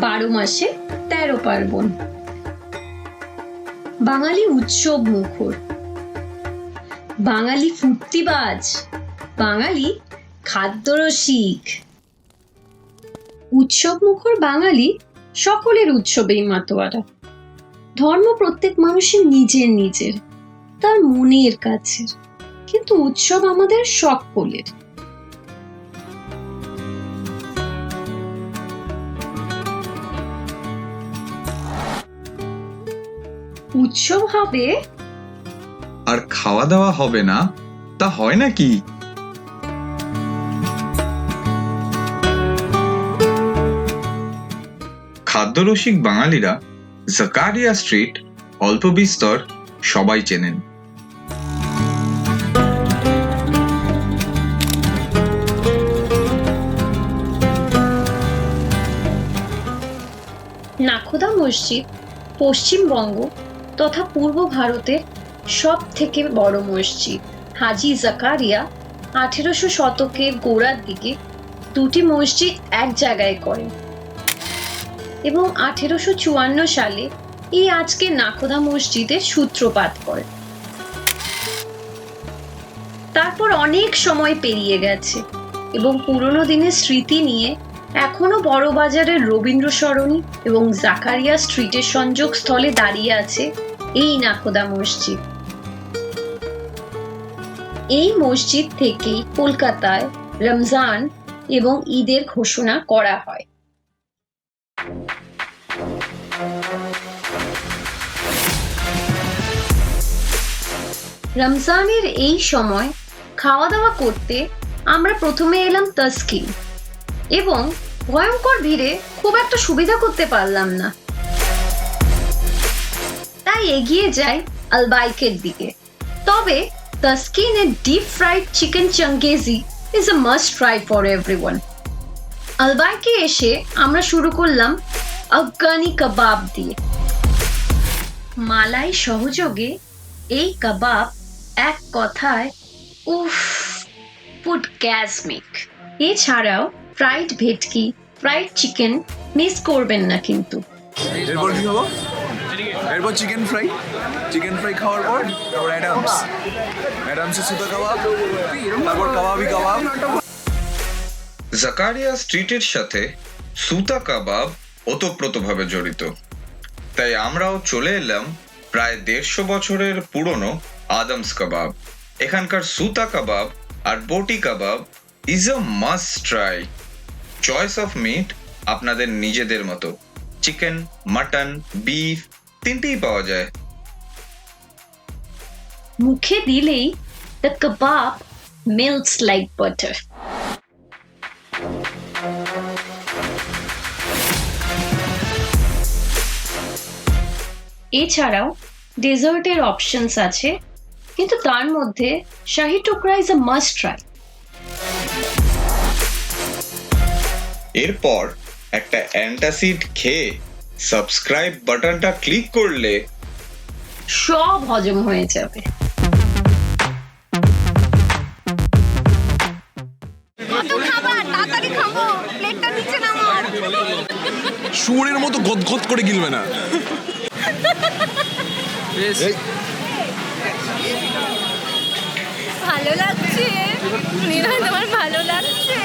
12 মাসে 13 পার্বণ। বাঙালি উৎসব মুখর, বাঙালি ফুর্তিবাজ, বাঙালি খাদ্যরসিক। উৎসব মুখর বাঙালি সকলের উৎসবেই মাতোয়ারা। ধর্ম প্রত্যেক মানুষের নিজের নিজের, তার মনের কাছে, কিন্তু উৎসব আমাদের সকলের। উৎসব হবে আর খাওয়া দাওয়া হবে না, তা হয় নাকি? খাদ্যরসিক বাঙালিরা জাকারিয়া স্ট্রিট অল্প বিস্তর সবাই চেনেন। নাখোদা মসজিদ পশ্চিমবঙ্গ তথা পূর্ব ভারতের সব থেকে বড় মসজিদ। হাজি জাকারিয়া 1800 শতকের গোড়ার দিকে দুটি মসজিদ এক জায়গায় করেন এবং 1854 সালে এই আজকে নাখোদা মসজিদের সূত্রপাত করেন। তারপর অনেক সময় পেরিয়ে গেছে এবং পুরনো দিনের স্মৃতি নিয়ে এখনো বড় বাজারের রবীন্দ্র সরণি এবং জাকারিয়া স্ট্রিটের সংযোগ স্থলে দাঁড়িয়ে আছে এই নাখোদা মসজিদ। এই মসজিদ থেকেই কলকাতায় রমজান এবং ঈদের ঘোষণা করা হয়। রমজানের এই সময় খাওয়া দাওয়া করতে আমরা প্রথমে এলাম তস্কিন এবং ভয়ঙ্কর ভিড়ে খুব একটা সুবিধা করতে পারলাম না, তাই এগিয়ে যাই আলবাইকের দিকে। তবে তস্কিনের deep fried chicken changezi is a must try for everyone. আলবাইকে এসে আমরা শুরু করলাম আফগানি কাবাব দিয়ে। মালাই সহযোগে এই কাবাব এক কথায় উফ, ফুডগ্যাসমিক। এছাড়াও ফ্রাইড ভেটকি, ফ্রাইড চিকেন মিস করবেন না কিন্তু। এরপর কি হলো? এরপর চিকেন ফ্রাই খাওয়ার পর তারপর অ্যাডামসের সুতা কাবাব, তারপর কাবাবি কাবাব। জাকারিয়া স্ট্রিটের সাথে সুতা কাবাব ওতপ্রোতভাবে জড়িত, তাই আমরাও চলে এলাম প্রায় 150 বছরের পুরনো আদমস কাবাব। এখানকার সুতা কাবাব আর বটি কাবাব is a must try. Choice of meat আপনাদের নিজেদের মতো, চিকেন, মাটন, বিফ তিনটেই পাওয়া যায়। মুখে দিলেই the kebab melts like butter. এছাড়াও ডেজার্টের অপশনস আছে, কিন্তু তার মধ্যে শাহি টুকরা ইজ আ মাস্ট ট্রাই। এরপর একটা অ্যান্টাসিড খেয়ে সাবস্ক্রাইব বাটনটা ক্লিক করলে সব হজম হয়ে যাবে। শুয়োরের মতো গদগদ করে গিলবে না। ভালো লাগছে, তোমার ভালো লাগছে।